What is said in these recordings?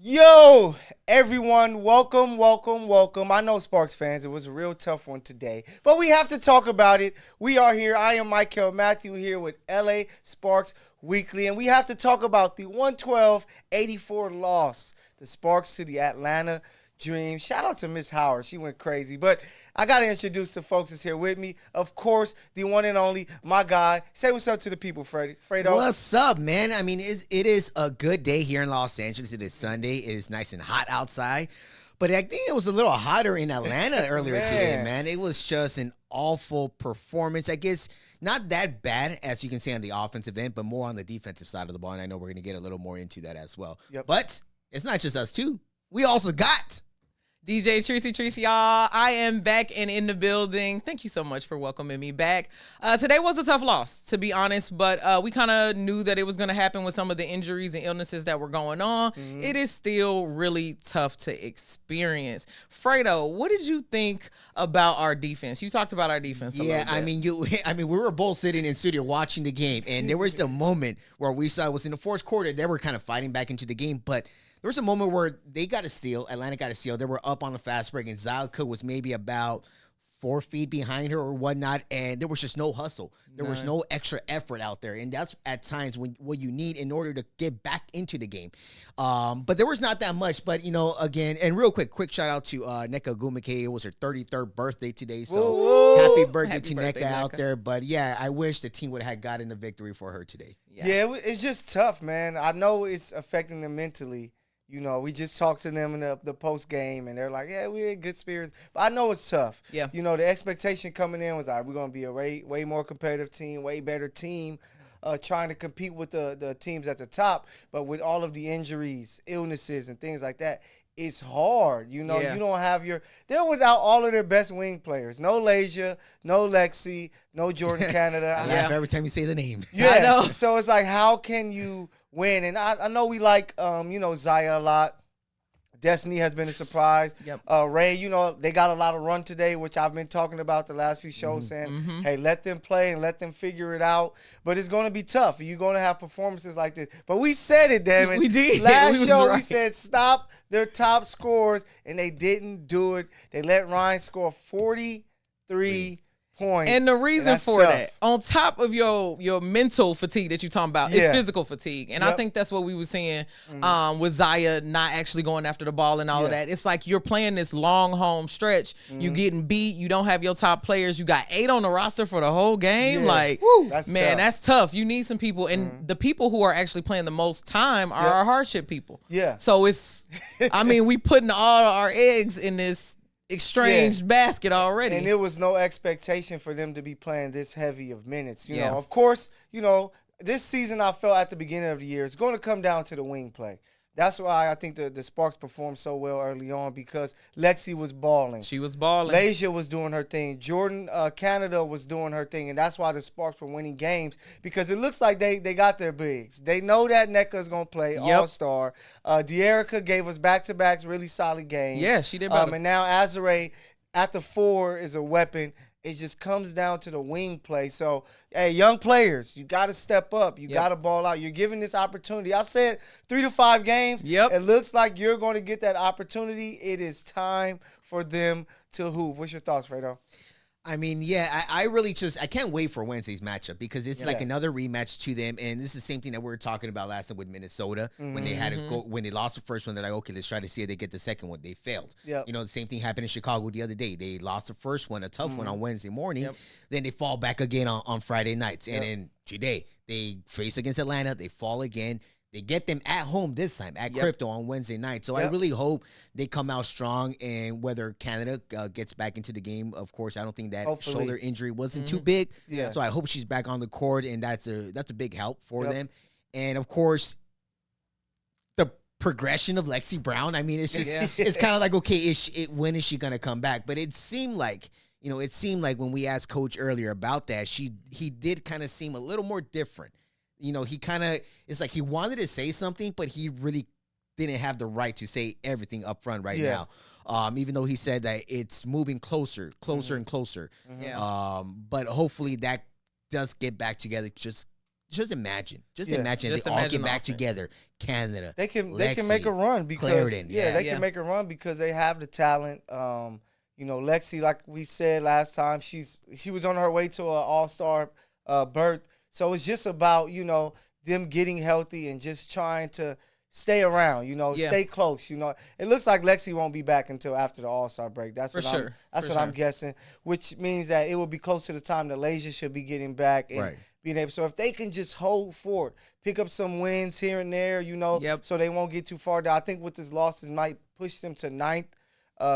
Yo, everyone, welcome. I know Sparks fans, it was a real tough one today, but we have to talk about it. We are here. I am Mykell, Mathieu here with LA Sparks Weekly, and we have to talk about the 112-84 loss, the Sparks to the Atlanta Dream. Shout out to Miss Howard. She went crazy. But I got to introduce the folks that's here with me. Of course, the one and only, my guy. Say what's up to the people, Fredo. What's up, man? I mean, it is a good day here in Los Angeles. It is Sunday. It is nice and hot outside. But I think it was a little hotter in Atlanta earlier today, man. It was just an awful performance. I guess not that bad, as you can say, on the offensive end, but more on the defensive side of the ball. And I know we're going to get a little more into that as well. Yep. But it's not just us, too. We also got DJ Tricey Trice, y'all. I am back and in the building. Thank you so much for welcoming me back. Today was a tough loss, to be honest, but we kind of knew that it was going to happen with some of the injuries and illnesses that were going on. Mm-hmm. It is still really tough to experience. Fredo, what did you think about our defense? You talked about our defense a little bit. I mean, we were both sitting in studio watching the game, and there was the moment where we saw it was in the fourth quarter. They were kind of fighting back into the game, but there was a moment where they got a steal. Atlanta got a steal. They were up on the fast break, and Zia Cook was maybe about 4 feet behind her or whatnot, and there was just no hustle. There was no extra effort out there, and that's at times what you need in order to get back into the game. But there was not that much. But, again, and real quick shout out to Nneka Ogwumike. It was her 33rd birthday today, so Whoa. happy birthday to Nneka out there. But, yeah, I wish the team would have gotten a victory for her today. Yeah, it's just tough, man. I know it's affecting them mentally. We just talked to them in the post game, and they're like, yeah, we're in good spirits. But I know it's tough. Yeah. The expectation coming in was, all right, we're going to be a way more competitive team, way better team, trying to compete with the teams at the top. But with all of the injuries, illnesses, and things like that, it's hard. You don't have they're without all of their best wing players. No Lasia, no Lexi, no Jordan Canada. I laugh every time you say the name. Yeah, I know. So it's like, how can you win? And I know we like, Zia a lot. Destiny has been a surprise. Yep. Ray, they got a lot of run today, which I've been talking about the last few shows, saying, hey, let them play and let them figure it out. But it's going to be tough. You're going to have performances like this. But we said it, damn it. We did. Last show, we said stop their top scores, and they didn't do it. They let Ryan score 43 points. And the reason for that, on top of your mental fatigue that you're talking about, is physical fatigue. And I think that's what we were seeing with Zia not actually going after the ball and all of that. It's like you're playing this long home stretch. You getting beat. You don't have your top players. You got 8 on the roster for the whole game. That's tough. You need some people. And the people who are actually playing the most time are our hardship people. Yeah. So it's, we putting all our eggs in this exchanged basket already. And there was no expectation for them to be playing this heavy of minutes. Of course, this season I felt at the beginning of the year it's going to come down to the wing play. That's why I think the Sparks performed so well early on, because Lexi was balling. She was balling. Lasia was doing her thing. Jordan Canada was doing her thing, and that's why the Sparks were winning games, because it looks like they got their bigs. They know that Nneka is going to play all-star. De'Erica gave us back-to-backs, really solid games. Yeah, she did better. And now Azare at the 4 is a weapon. It just comes down to the wing play. So, hey, young players, you got to step up. You got to ball out. You're given this opportunity. I said 3 to 5 games. Yep. It looks like you're going to get that opportunity. It is time for them to hoop. What's your thoughts, Fredo? I mean, I really I can't wait for Wednesday's matchup, because it's like another rematch to them. And this is the same thing that we were talking about last time with Minnesota when they had to go, when they lost the first one. They're like, okay, let's try to see if they get the second one. They failed. Yep. The same thing happened in Chicago the other day. They lost the first one, a tough one on Wednesday morning. Then they fall back again on Friday nights. And then today they face against Atlanta. They fall again. They get them at home this time, at Crypto on Wednesday night. So I really hope they come out strong, and whether Canada gets back into the game, of course, I don't think that shoulder injury wasn't too big. Yeah. So I hope she's back on the court, and that's a big help for them. And, of course, the progression of Lexi Brown, I mean, it's just it's kind of like, okay, when is she going to come back? But it seemed like, when we asked Coach earlier about that, he did kind of seem a little more different. He kind of, it's like he wanted to say something, but he really didn't have the right to say everything up front now. Even though he said that it's moving closer and closer. Yeah. But hopefully that does get back together just just imagine Just they all imagine get the back offense. together. Canada, They can Lexi, make a run because Clarendon, they can make a run because they have the talent. Lexi, like we said last time, she was on her way to an all-star berth. So it's just about them getting healthy and just trying to stay around, stay close. It looks like Lexi won't be back until after the All-Star break. That's what I'm guessing, which means that it will be close to the time that Lasia should be getting back and being able. So if they can just hold forward, pick up some wins here and there, so they won't get too far down. I think with this loss, it might push them to 9th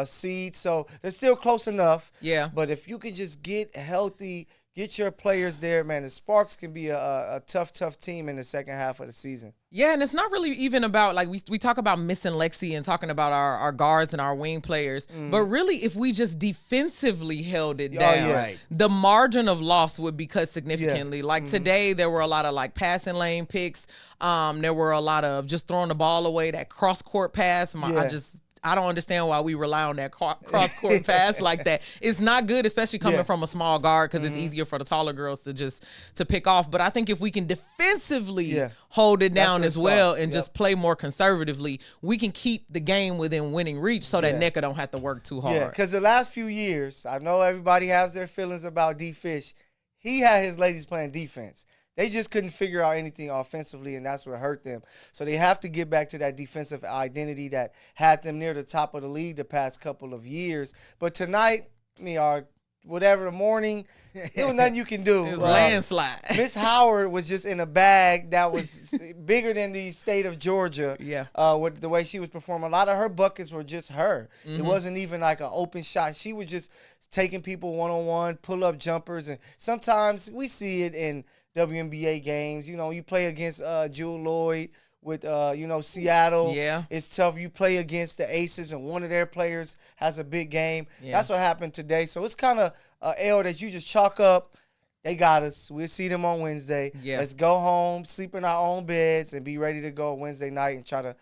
seed. So they're still close enough. Yeah. But if you can just get healthy, get your players there, man, the Sparks can be a tough team in the second half of the season. Yeah, and it's not really even about, like, we talk about missing Lexi and talking about our guards and our wing players, but really if we just defensively held it down, the margin of loss would be cut significantly. Like today, there were a lot of, like, passing lane picks. There were a lot of just throwing the ball away, that cross-court pass. I don't understand why we rely on that cross-court pass like that. It's not good, especially coming from a small guard, because it's easier for the taller girls to pick off. But I think if we can defensively hold it down as well and just play more conservatively, we can keep the game within winning reach so that Nneka don't have to work too hard. Yeah, because the last few years, I know everybody has their feelings about D-Fish. He had his ladies playing defense. They just couldn't figure out anything offensively, and that's what hurt them. So they have to get back to that defensive identity that had them near the top of the league the past couple of years. But tonight, whatever the morning, there was nothing you can do. It was landslide. Miss Howard was just in a bag that was bigger than the state of Georgia. Yeah. With the way she was performing, a lot of her buckets were just her. It wasn't even like an open shot. She was just taking people one-on-one, pull-up jumpers, and sometimes we see it in WNBA games. You play against Jewel Lloyd with Seattle. Yeah. It's tough. You play against the Aces and one of their players has a big game. Yeah. That's what happened today. So it's kind of an L that you just chalk up. They got us. We'll see them on Wednesday. Yeah. Let's go home, sleep in our own beds, and be ready to go Wednesday night and try to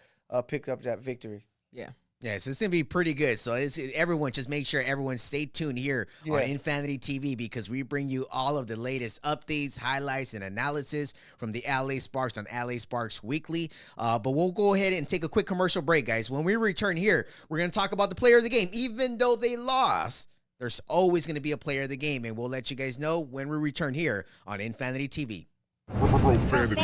pick up that victory. Yeah. Yeah, so it's going to be pretty good. So everyone, just make sure everyone stay tuned here on Infanity TV, because we bring you all of the latest updates, highlights, and analysis from the LA Sparks on LA Sparks Weekly. But we'll go ahead and take a quick commercial break, guys. When we return here, we're going to talk about the player of the game. Even though they lost, there's always going to be a player of the game, and we'll let you guys know when we return here on Infanity TV. Profanity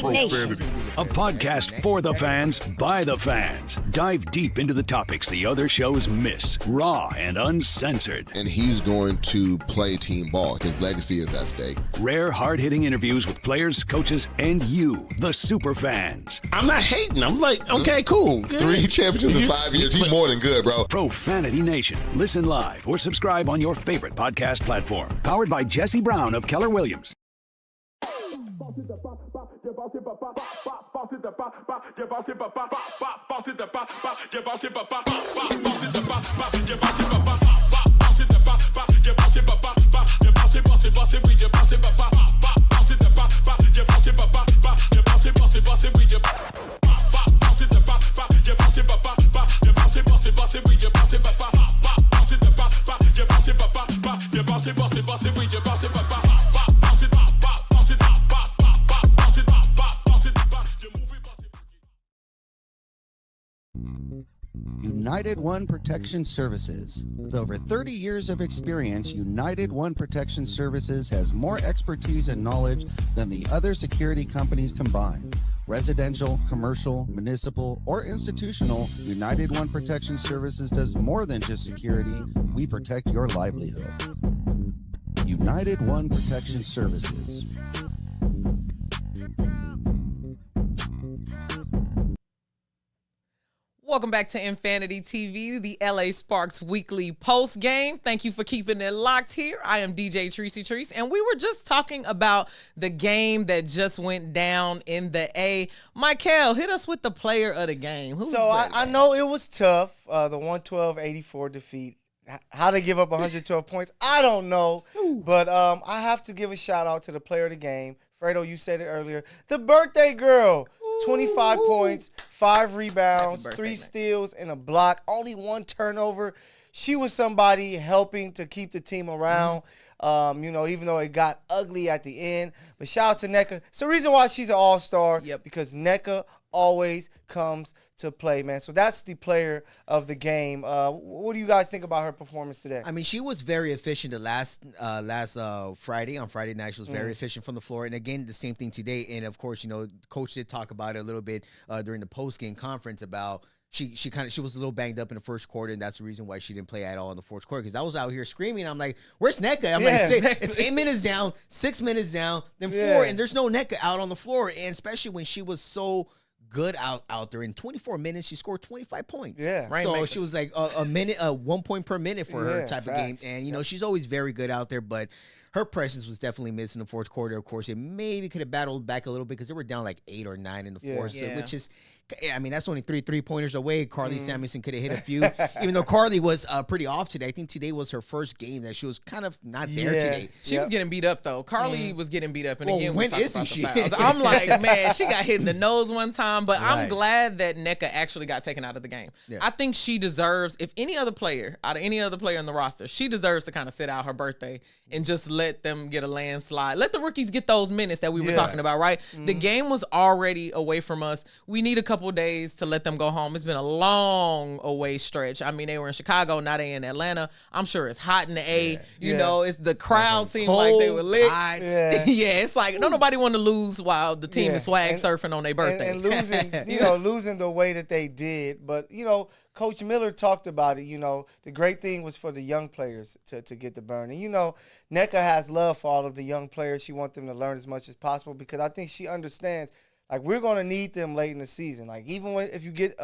Nation. A podcast for the fans, by the fans. Dive deep into the topics the other shows miss. Raw and uncensored. And he's going to play team ball. His legacy is at stake. Rare, hard-hitting interviews with players, coaches, and you, the super fans. I'm not hating. I'm like, okay, cool. Good. 3 championships in 5 years. He's more than good, bro. Profanity Nation. Listen live or subscribe on your favorite podcast platform. Powered by Jesse Brown of Keller Williams. United One Protection Services. With over 30 years of experience, United One Protection Services has more expertise and knowledge than the other security companies combined. Residential, commercial, municipal, or institutional, United One Protection Services does more than just security. We protect your livelihood. United One Protection Services. Welcome back to Infanity TV, the LA Sparks weekly post game. Thank you for keeping it locked here. I am DJ Tricey Trice, and we were just talking about the game that just went down in the A. Mykell, hit us with the player of the game. I know it was tough, the 112-84 defeat. How they give up 112 points, I don't know. But I have to give a shout out to the player of the game. Fredo, you said it earlier. The birthday girl. 25 points, 5 rebounds, 3 steals, and a block. Only 1 turnover. she was somebody helping to keep the team around. Even though it got ugly at the end. But shout out to Nneka. It's the reason why she's an all-star. Yep. Because Nneka always comes to play, man. So that's the player of the game. What do you guys think about her performance today? I mean, she was very efficient the last Friday. On Friday night, she was very efficient from the floor. And again, the same thing today. And of course, coach did talk about it a little bit during the post-game conference about she was a little banged up in the first quarter, and that's the reason why she didn't play at all in the fourth quarter. Because I was out here screaming. I'm like, "Where's Nneka?" I'm like, "It's 8 minutes down, 6 minutes down, then 4, and there's no Nneka out on the floor." And especially when she was so good out there in 24 minutes, she scored 25 points. Yeah, right. So she was like a minute, 1 point per minute for her type of game. And she's always very good out there, but her presence was definitely missing in the fourth quarter. Of course, it maybe could have battled back a little bit because they were down like 8 or 9 in the fourth, which is. I mean, that's only three pointers away. Carly Samuelson could have hit a few, even though Carly was pretty off today. I think today was her first game that she was kind of not there today. She was getting beat up, though. Carly was getting beat up. And again, when isn't she? I'm like, man, she got hit in the nose one time. But I'm glad that Nneka actually got taken out of the game. Yeah. I think she deserves, if any other player, out of any other player in the roster, she deserves to kind of sit out her birthday and just let them get a landslide. Let the rookies get those minutes that we were talking about, right? The game was already away from us. We need a couple days to let them go home. It's been a long away stretch. I mean, they were in Chicago, now they in Atlanta. I'm sure it's hot in the A. You know, it's the crowd seemed like they were lit. It's like nobody want to lose while the team is swag surfing on their birthday. And losing, losing the way that they did. But, Coach Miller talked about it. The great thing was for the young players to get the burn. And, Nneka has love for all of the young players. She wants them to learn as much as possible because I think she understands we're going to need them late in the season. Even if you get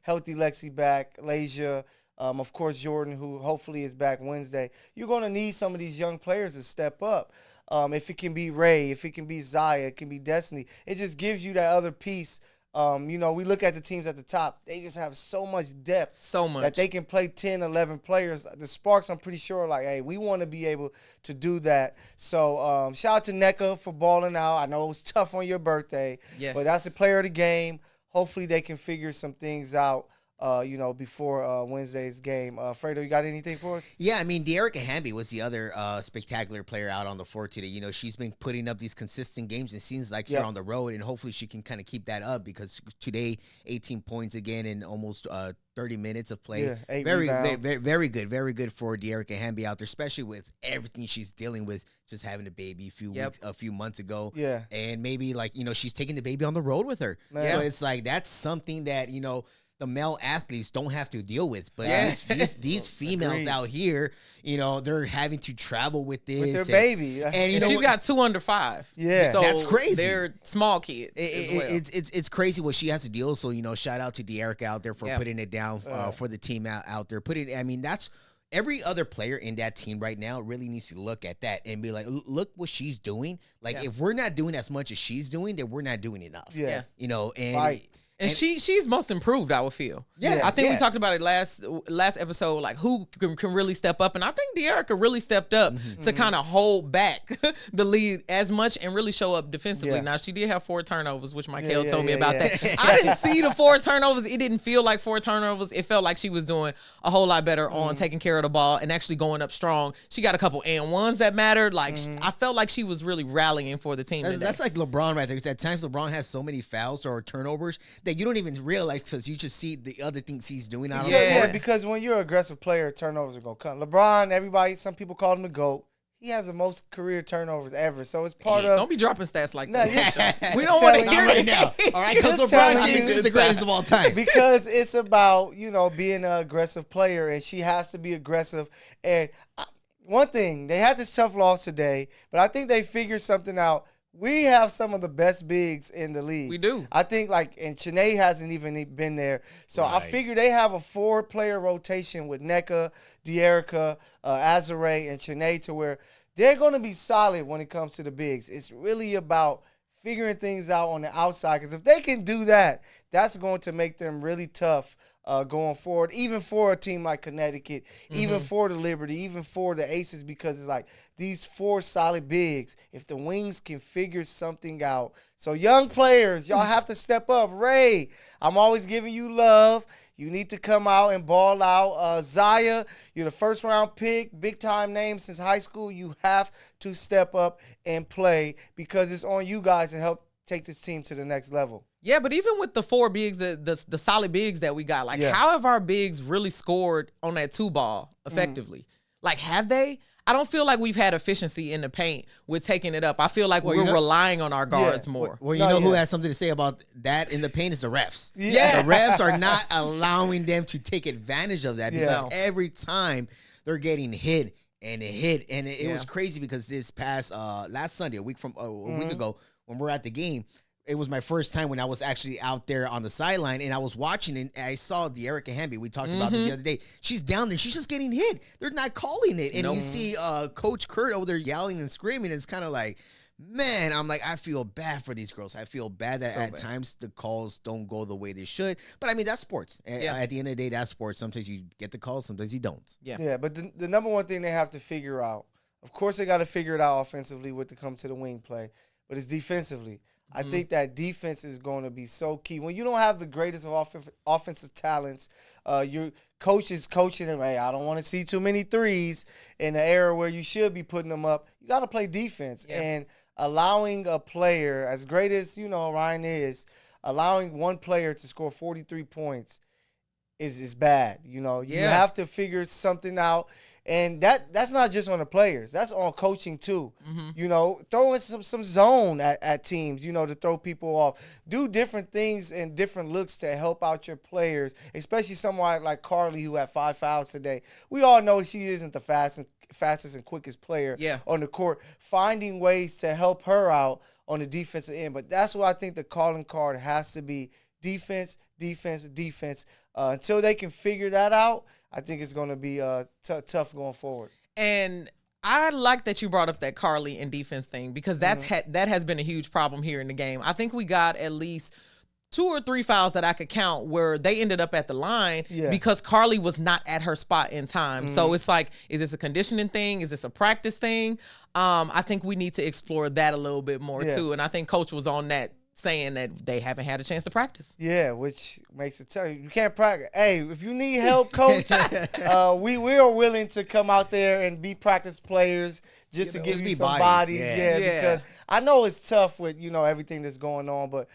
healthy Lexi back, Lasia, of course Jordan, who hopefully is back Wednesday, you're going to need some of these young players to step up. If it can be Ray, if it can be Zaya, it can be Destiny. It just gives you that other piece. We look at the teams at the top. They just have so much depth. So much. That they can play 10, 11 players. The Sparks, I'm pretty sure, hey, we want to be able to do that. So, shout out to Nneka for balling out. I know it was tough on your birthday. Yes. But that's a player of the game. Hopefully they can figure some things out. Before Wednesday's game. Fredo, you got anything for us? Yeah, I mean, Nneka Ogwumike was the other spectacular player out on the floor today. She's been putting up these consistent games, it seems like, here on the road, and hopefully she can kind of keep that up because today, 18 points again in almost 30 minutes of play. Yeah, 8 very rebounds. Very good for Nneka Ogwumike out there, especially with everything she's dealing with, just having a baby a few months ago. Yeah. And maybe, she's taking the baby on the road with her. Man. So it's that's something that, the male athletes don't have to deal with, but these females out here, they're having to travel with this with their baby, and she's got 2 under 5. Yeah, so that's crazy. They're small kids. It's crazy what she has to deal. So shout out to Nneka out there for putting it down for the team out there. That's. Every other player in that team right now really needs to look at that and be like, look what she's doing. If we're not doing as much as she's doing, then we're not doing enough. Yeah. And she's most improved, I would feel. Yeah. I think we talked about it last episode, who can really step up. And I think Nneka really stepped up to kind of hold back the lead as much and really show up defensively. Now, she did have 4 turnovers, which Mykell told me about that. I didn't see the 4 turnovers. It didn't feel like 4 turnovers. It felt like she was doing a whole lot better on taking care of the ball and actually going up strong. She got a couple and ones that mattered. I felt like she was really rallying for the team. That's like LeBron right there. Because at times LeBron has so many fouls or turnovers that you don't even realize because you just see the other things he's doing out on the court. Yeah, because when you're an aggressive player, turnovers are going to come. LeBron, some people call him the GOAT. He has the most career turnovers ever, so it's part of... Don't be dropping stats like that. We don't want to hear right now. All right, because LeBron James is the greatest of all time. Because it's about, being an aggressive player, and she has to be aggressive. And one thing, they had this tough loss today, but I think they figured something out. We have some of the best bigs in the league. We do. I think, and Shanae hasn't even been there. So I figure they have a 4-player rotation with Nneka, De'Erica, Azare, and Shanae to where they're going to be solid when it comes to the bigs. It's really about figuring things out on the outside. Because if they can do that, that's going to make them really tough going forward, even for a team like Connecticut, even for the Liberty, even for the Aces, because it's these 4 solid bigs, if the Wings can figure something out. So young players, y'all have to step up. Ray, I'm always giving you love. You need to come out and ball out. Zaya, you're the first-round pick, big-time name since high school. You have to step up and play because it's on you guys to help take this team to the next level. Yeah, but even with the 4 bigs, the solid bigs that we got, how have our bigs really scored on that 2 ball effectively? Like, have they? I don't feel like we've had efficiency in the paint with taking it up. I feel like we're relying on our guards more. Well, who has something to say about that in the paint is the refs. Yeah. The refs are not allowing them to take advantage of that because every time they're getting hit. And it was crazy because this past last Sunday, a week ago, when we're at the game, it was my first time when I was actually out there on the sideline and I was watching and I saw the Erica Hamby. We talked about this the other day. She's down there. She's just getting hit. They're not calling it. And you see Coach Kurt over there yelling and screaming. It's kind of like, man, I'm like, I feel bad for these girls. I feel bad that at times the calls don't go the way they should. But, I mean, that's sports. At the end of the day, that's sports. Sometimes you get the calls. Sometimes you don't. Yeah, but the number one thing they have to figure out, of course they got to figure it out offensively with to come to the wing play, but it's defensively. I think that defense is going to be so key. When you don't have the greatest of offensive talents, your coach is coaching them, hey, I don't want to see too many threes in the era where you should be putting them up. You got to play defense. Yeah. And allowing a player, as great as, Ryan is, allowing one player to score 43 points is bad. You have to figure something out. And that's not just on the players. That's on coaching too. Throw in some zone at teams, to throw people off. Do different things and different looks to help out your players, especially someone like Carly who had 5 fouls today. We all know she isn't the fastest and quickest player on the court. Finding ways to help her out on the defensive end. But that's what I think the calling card has to be. Defense. Until they can figure that out, I think it's going to be tough going forward. And I like that you brought up that Carly and defense thing because that has been a huge problem here in the game. I think we got at least 2 or 3 fouls that I could count where they ended up at the line because Carly was not at her spot in time. So it's like, is this a conditioning thing? Is this a practice thing? I think we need to explore that a little bit more too. And I think Coach was on that, saying that they haven't had a chance to practice. Yeah, which makes it tell you can't practice. Hey, if you need help, Coach, we are willing to come out there and be practice players just to give you some bodies. Because I know it's tough with, everything that's going on, but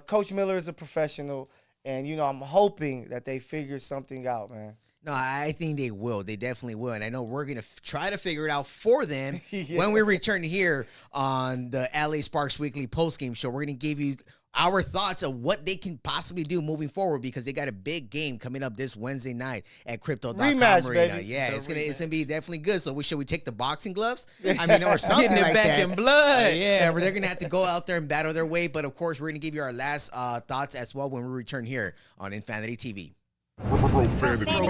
Coach Miller is a professional, and, I'm hoping that they figure something out, man. No, I think they will. They definitely will. And I know we're going to try to figure it out for them when we return here on the LA Sparks Weekly postgame show. We're going to give you our thoughts of what they can possibly do moving forward because they got a big game coming up this Wednesday night at Crypto.com Rematch, Arena. baby. Yeah, it's gonna be definitely good. So should we take the boxing gloves? I mean, or something Getting it like back that. in blood. Yeah, they're going to have to go out there and battle their way. But, of course, we're going to give you our last thoughts as well when we return here on Infanity TV. Profanity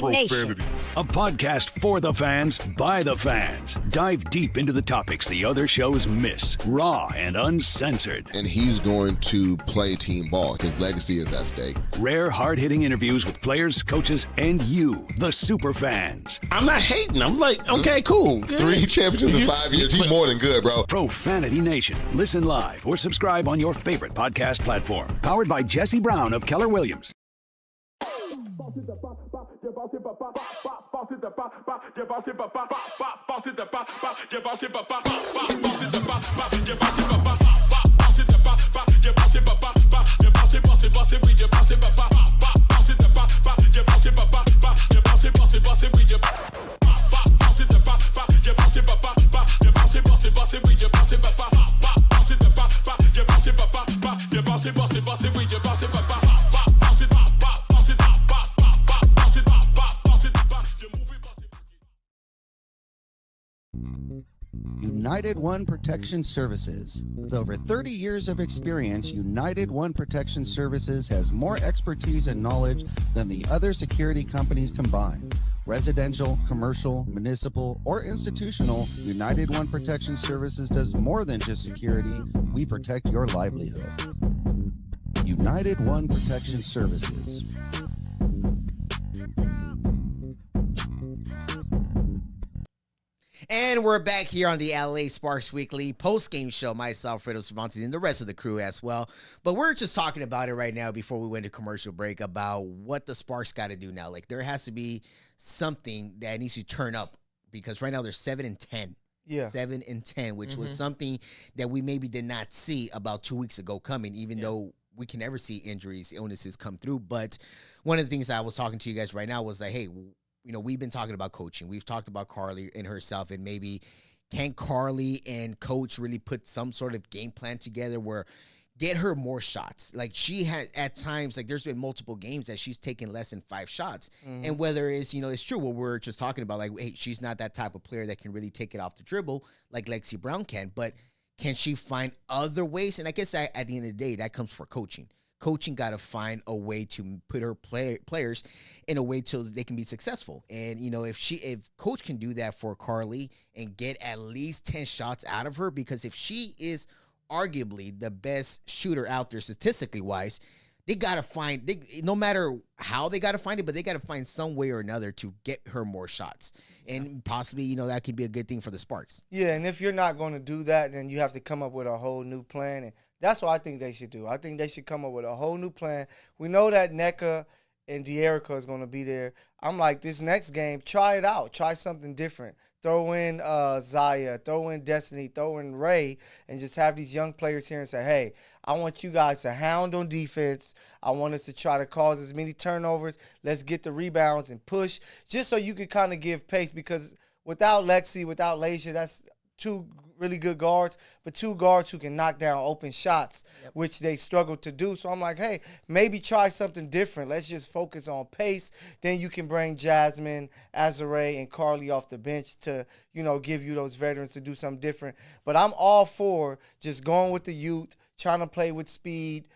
Nation. A podcast for the fans, by the fans. Dive deep into the topics the other shows miss. Raw and uncensored. And he's going to play team ball. His legacy is at stake. Rare, hard-hitting interviews with players, coaches, and you, the super fans. I'm not hating. I'm like, okay, cool. Good. 3 championships in 5 years. He's more than good, bro. Profanity Nation. Listen live or subscribe on your favorite podcast platform. Powered by Jesse Brown of Keller Williams. United One Protection Services. With over 30 years of experience, United One Protection Services has more expertise and knowledge than the other security companies combined. Residential, commercial, municipal, or institutional, United One Protection Services does more than just security. We protect your livelihood. United One Protection Services. And we're back here on the LA Sparks Weekly post-game show. Myself, Fredo, Cervantes, and the rest of the crew as well. But we're just talking about it right now before we went to commercial break about what the Sparks got to do now. Like, there has to be something that needs to turn up because right now they're 7-10. Yeah. 7-10, which was something that we maybe did not see about 2 weeks ago coming, even though we can never see injuries, illnesses come through. But one of the things I was talking to you guys right now was like, hey, you know, we've been talking about coaching. We've talked about Carly and herself, and maybe can Carly and coach really put some sort of game plan together where get her more shots? Like, she had at times, like, there's been multiple games that she's taken less than 5 shots. And whether it's, you know, it's true what we're just talking about, like, hey, she's not that type of player that can really take it off the dribble like Lexi Brown can, but can she find other ways? And I guess at the end of the day, that comes for coaching. Coaching got to find a way to put her players in a way till they can be successful. And, you know, if coach can do that for Carly and get at least 10 shots out of her, because if she is arguably the best shooter out there statistically wise, they got to find, no matter how they got to find it, but they got to find some way or another to get her more shots. And possibly, you know, that could be a good thing for the Sparks. Yeah, and if you're not going to do that, then you have to come up with a whole new plan. And that's what I think they should do. I think they should come up with a whole new plan. We know that Nneka and De'Erica is going to be there. I'm like, this next game, try it out. Try something different. Throw in Zaya, throw in Destiny, throw in Ray, and just have these young players here and say, hey, I want you guys to hound on defense. I want us to try to cause as many turnovers. Let's get the rebounds and push, just so you can kind of give pace, because without Lexi, without Lasia, that's 2 really good guards, but 2 guards who can knock down open shots, which they struggle to do. So I'm like, hey, maybe try something different. Let's just focus on pace. Then you can bring Jasmine, Azare, and Carly off the bench to, you know, give you those veterans to do something different. But I'm all for just going with the youth, trying to play with speed,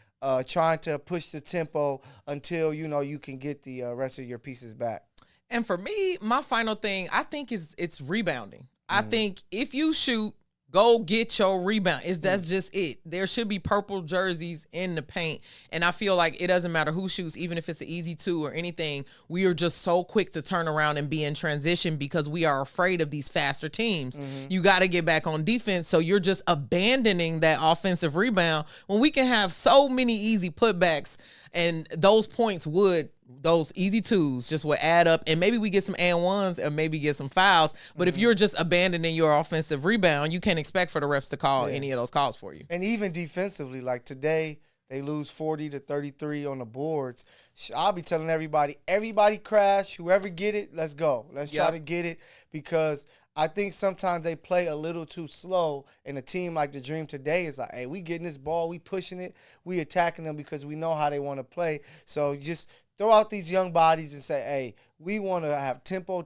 trying to push the tempo until, you know, you can get the rest of your pieces back. And for me, my final thing, I think it's rebounding. I think if you shoot, go get your rebound. That's just it. There should be purple jerseys in the paint. And I feel like it doesn't matter who shoots, even if it's an easy 2 or anything. We are just so quick to turn around and be in transition because we are afraid of these faster teams. You got to get back on defense. So you're just abandoning that offensive rebound when we can have so many easy putbacks, and those points those easy 2s just would add up, and maybe we get some and ones or maybe get some fouls. But if you're just abandoning your offensive rebound, you can't expect for the refs to call any of those calls for you. And even defensively, like today, they lose 40-33 on the boards. I'll be telling everybody crash. Whoever get it, let's go. Let's try to get it, because I think sometimes they play a little too slow, and a team like the Dream today is like, hey, we getting this ball, we pushing it, we attacking them because we know how they want to play. So just throw out these young bodies and say, hey, we want to have tempo.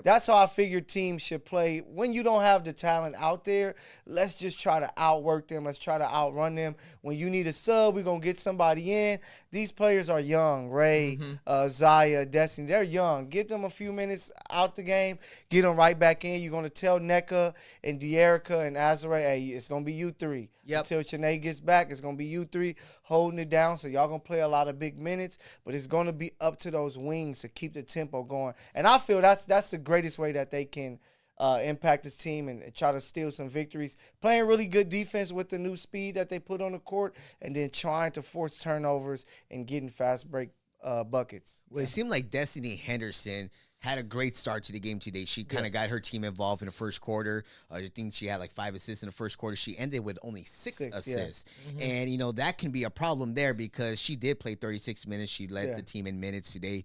That's how I figure teams should play. When you don't have the talent out there, let's just try to outwork them. Let's try to outrun them. When you need a sub, we're going to get somebody in. These players are young. Ray, Zaya, Destiny, they're young. Give them a few minutes out the game. Get them right back in. You're going to tell Nneka and De'Erica and Azare, hey, it's going to be you 3. Until Chanae gets back, it's going to be you 3 holding it down. So y'all going to play a lot of big minutes, but it's going to be up to those wings to keep the tempo going. And I feel that's the greatest way that they can impact this team and try to steal some victories. Playing really good defense with the new speed that they put on the court, and then trying to force turnovers and getting fast break buckets. Well, it seemed like Destiny Henderson had a great start to the game today. She kind of got her team involved in the first quarter. I think she had like 5 assists in the first quarter. She ended with only 6 assists. And, you know, that can be a problem there because she did play 36 minutes. She led the team in minutes today.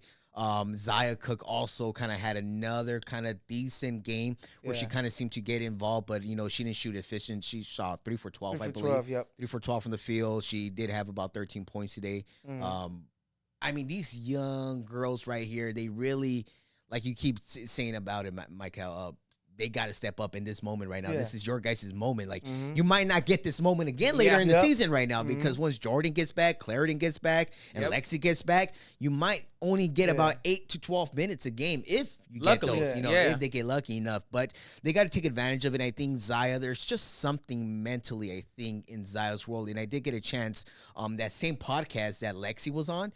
Zaya Cook also kind of had another kind of decent game where she kind of seemed to get involved, but, you know, she didn't shoot efficient. She shot 3 for 12, I believe. 3 for 12 from the field. She did have about 13 points today. I mean, these young girls right here, they really, like you keep saying about it, Mykell, they got to step up in this moment right now. This is your guys' moment. Like, you might not get this moment again later in the season right now because once Jordan gets back, Clarendon gets back, and Lexi gets back, you might only get about 8 to 12 minutes a game if you get those, you know, if they get lucky enough. But they got to take advantage of it. I think Zaya, there's just something mentally, I think, in Zaya's world. And I did get a chance, that same podcast that Lexi was on,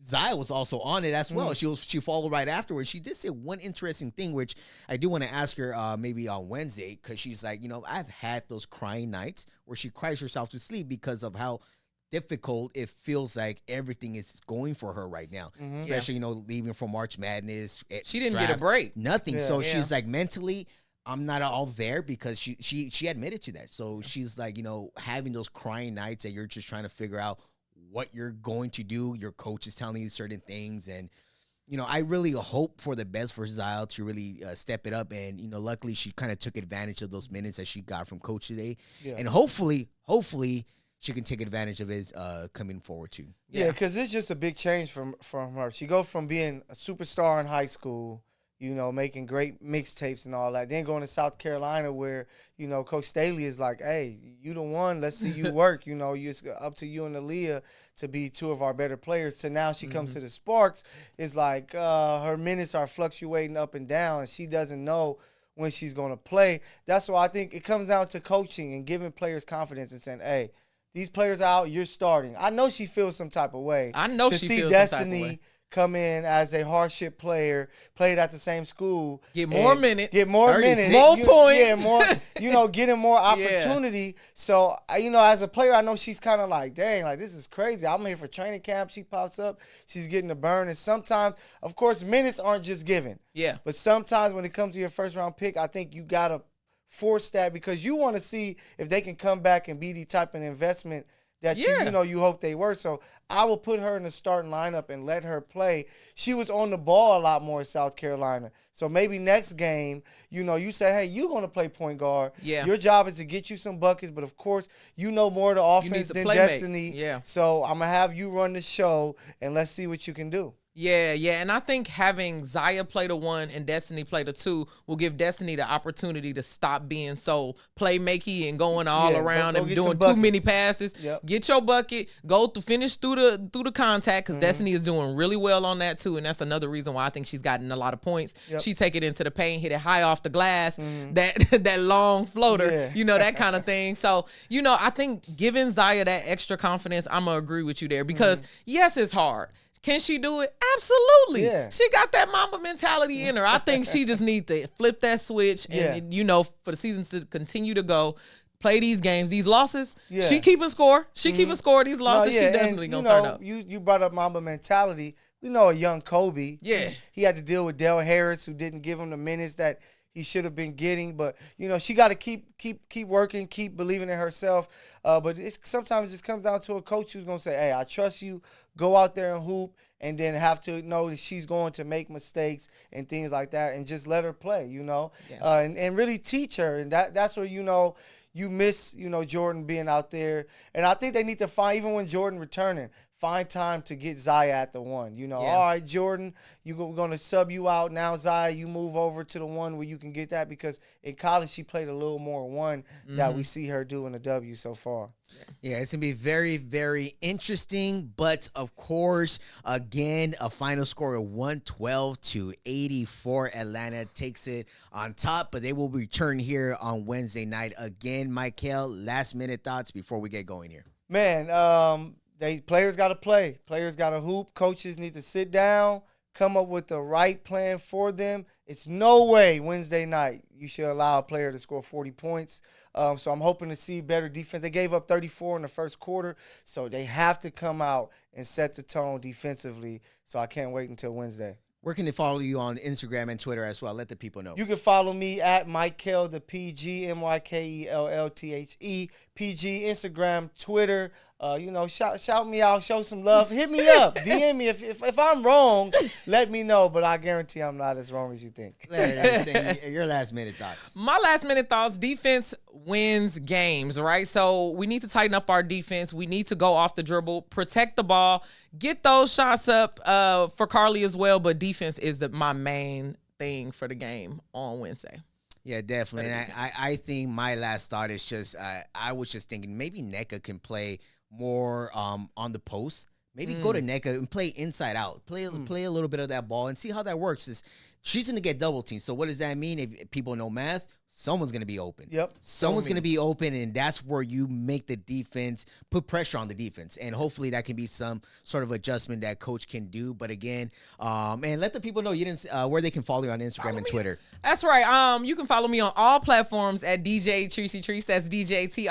Zaya was also on it as well. She followed right afterwards. She did say one interesting thing, which I do want to ask her maybe on Wednesday, because she's like, I've had those crying nights where she cries herself to sleep because of how difficult it feels like everything is going for her right now, especially leaving from March Madness. She didn't get a break, nothing. So she's like, mentally, I'm not all there, because she admitted to that. So she's like, having those crying nights that you're just trying to figure out what you're going to do. Your coach is telling you certain things, and I really hope for the best for Zaya to really step it up. And luckily she kind of took advantage of those minutes that she got from coach today, and hopefully she can take advantage of it coming forward too. Yeah, because it's just a big change from her. She goes from being a superstar in high school, making great mixtapes and all that, then going to South Carolina where, Coach Staley is like, hey, you the one, let's see you work. It's up to you and Aaliyah to be two of our better players. So now she comes to the Sparks. It's like her minutes are fluctuating up and down, and she doesn't know when she's going to play. That's why I think it comes down to coaching and giving players confidence and saying, hey, these players are out, you're starting. I know she feels some type of way. I know to she see feels Destiny some type of way. Come in as a hardship player, played at the same school, get more minutes, more points, more, getting more opportunity. So as a player, I know she's kind of like, dang, like this is crazy. I'm here for training camp. She pops up, she's getting the burn, and sometimes, of course, minutes aren't just given. Yeah, but sometimes when it comes to your first round pick, I think you gotta force that, because you want to see if they can come back and be the type of investment that you hope they were. So I will put her in the starting lineup and let her play. She was on the ball a lot more in South Carolina. So maybe next game, you say, hey, you're going to play point guard. Yeah. Your job is to get you some buckets, but of course, you know more of the offense than Destiny. Yeah. So I'm going to have you run the show, and let's see what you can do. Yeah, and I think having Zaya play the 1 and Destiny play the 2 will give Destiny the opportunity to stop being so playmaky and going all around and doing too many passes. Yep. Get your bucket, go to finish through the contact, because Destiny is doing really well on that too, and that's another reason why I think she's gotten a lot of points. Yep. She take it into the paint, hit it high off the glass, that long floater, that kind of thing. So, I think giving Zaya that extra confidence, I'm going to agree with you there, because yes, it's hard. Can she do it? Absolutely. Yeah. She got that Mamba mentality in her. I think she just needs to flip that switch and, for the season to continue to go, play these games, these losses. Yeah. She keeping score. She keeping score these losses. She definitely going to turn up. You brought up Mamba mentality. We know a young Kobe. Yeah. He had to deal with Del Harris, who didn't give him the minutes that he should have been getting. But, she got to keep working, keep believing in herself. But sometimes it just comes down to a coach who's going to say, hey, I trust you. Go out there and hoop, and then have to know that she's going to make mistakes and things like that, and just let her play, and really teach her. And that's where, you miss, Jordan being out there. And I think they need to find, even when Jordan returning, find time to get Zaya at the 1. All right, Jordan, we're going to sub you out. Now, Zaya, you move over to the 1 where you can get that, because in college she played a little more 1 that we see her do in the W so far. Yeah, it's going to be very, very interesting. But, of course, again, a final score of 112-84. Atlanta takes it on top, but they will return here on Wednesday night. Again, Mykell, last-minute thoughts before we get going here. Man, players got to play. Players got to hoop. Coaches need to sit down, come up with the right plan for them. It's no way Wednesday night you should allow a player to score 40 points. So I'm hoping to see better defense. They gave up 34 in the first quarter, so they have to come out and set the tone defensively. So I can't wait until Wednesday. Where can they follow you on Instagram and Twitter as well? Let the people know. You can follow me at Mykell the PG, MYKELLTHE, PG, Instagram, Twitter. Shout me out, show some love. Hit me up, DM me. If I'm wrong, let me know, but I guarantee I'm not as wrong as you think. Your last-minute thoughts. My last-minute thoughts, defense wins games, right? So we need to tighten up our defense. We need to go off the dribble, protect the ball, get those shots up for Carly as well, but defense is my main thing for the game on Wednesday. Yeah, definitely. And I think my last thought is just I was just thinking maybe Nneka can play more on the post. Maybe go to Nneka and play inside out. Play a little bit of that ball and see how that works. She's going to get double teamed. So what does that mean? If people know math, someone's going to be open. Yep. Someone's going to be open, and that's where you make the defense, put pressure on the defense. And hopefully that can be some sort of adjustment that coach can do. But again, and let the people know you didn't where they can follow you on Instagram and Twitter. That's right. You can follow me on all platforms at DJ Tricey Trice. That's DJ Tricey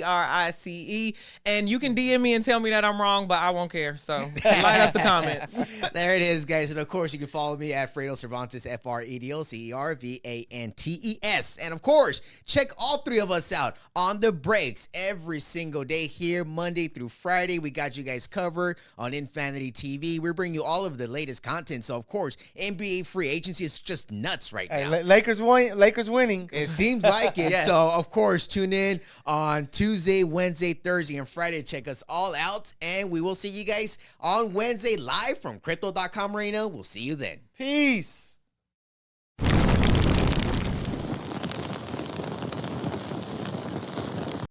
Trice. And you can DM me and tell me that I'm wrong, but I won't care. So light up the comments. There it is, guys. And of course, you can follow me at Fredo Cervantes, FREDO CERVANTES. And of course, check all three of us out on the breaks every single day here, Monday through Friday. We got you guys covered on Infanity TV. We're bringing you all of the latest content. So of course, NBA free agency is just nuts right now. Lakers winning. It seems like it. Yes. So of course, tune in on Tuesday, Wednesday, Thursday, and Friday to check us all out. And we will see you guys on Wednesday live from Crypto.com Arena. We'll see you then. Peace.